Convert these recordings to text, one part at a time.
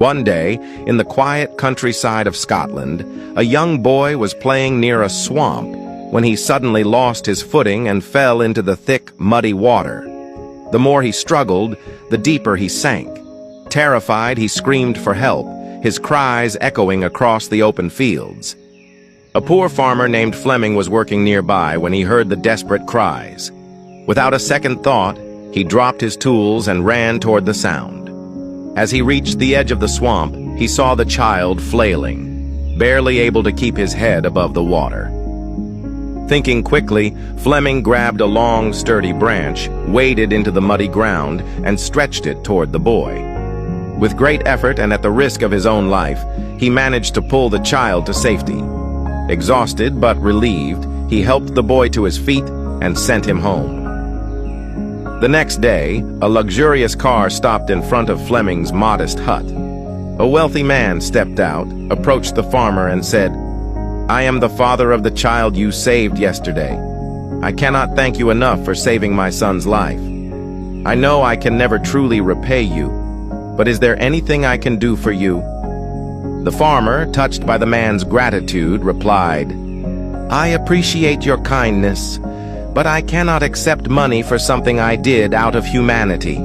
One day, in the quiet countryside of Scotland, a young boy was playing near a swamp when he suddenly lost his footing and fell into the thick, muddy water. The more he struggled, the deeper he sank. Terrified, he screamed for help, his cries echoing across the open fields. A poor farmer named Fleming was working nearby when he heard the desperate cries. Without a second thought, he dropped his tools and ran toward the sound. As he reached the edge of the swamp, he saw the child flailing, barely able to keep his head above the water. Thinking quickly, Fleming grabbed a long, sturdy branch, waded into the muddy ground, and stretched it toward the boy. With great effort and at the risk of his own life, he managed to pull the child to safety. Exhausted but relieved, he helped the boy to his feet and sent him home. The next day, a luxurious car stopped in front of Fleming's modest hut. A wealthy man stepped out, approached the farmer, and said, "I am the father of the child you saved yesterday. I cannot thank you enough for saving my son's life. I know I can never truly repay you, but is there anything I can do for you?" The farmer, touched by the man's gratitude, replied, "I appreciate your kindness, but I cannot accept money for something I did out of humanity."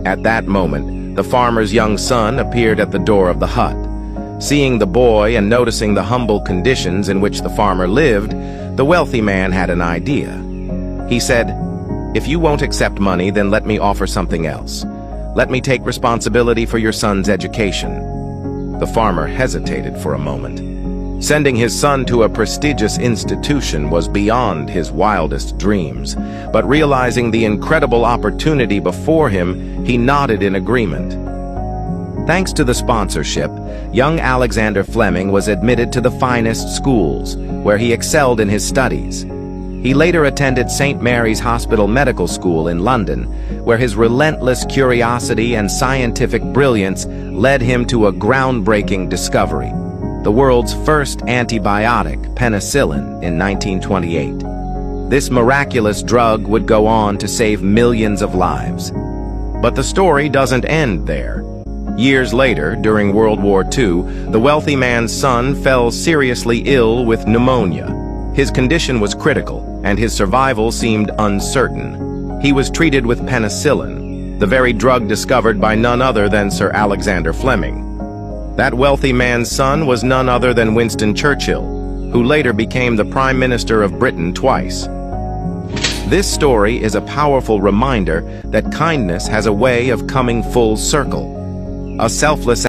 At that moment, the farmer's young son appeared at the door of the hut. Seeing the boy and noticing the humble conditions in which the farmer lived, the wealthy man had an idea. He said, "If you won't accept money, then let me offer something else. Let me take responsibility for your son's education." The farmer hesitated for a moment. Sending his son to a prestigious institution was beyond his wildest dreams, but realizing the incredible opportunity before him, he nodded in agreement. Thanks to the sponsorship, young Alexander Fleming was admitted to the finest schools, where he excelled in his studies. He later attended St. Mary's Hospital Medical School in London, where his relentless curiosity and scientific brilliance led him to a groundbreaking discovery: the world's first antibiotic, penicillin, in 1928. This miraculous drug would go on to save millions of lives. But the story doesn't end there. Years later, during World War II, the wealthy man's son fell seriously ill with pneumonia. His condition was critical, and his survival seemed uncertain. He was treated with penicillin, the very drug discovered by none other than Sir Alexander Fleming. That wealthy man's son was none other than Winston Churchill, who later became the Prime Minister of Britain twice. This story is a powerful reminder that kindness has a way of coming full circle. A selfless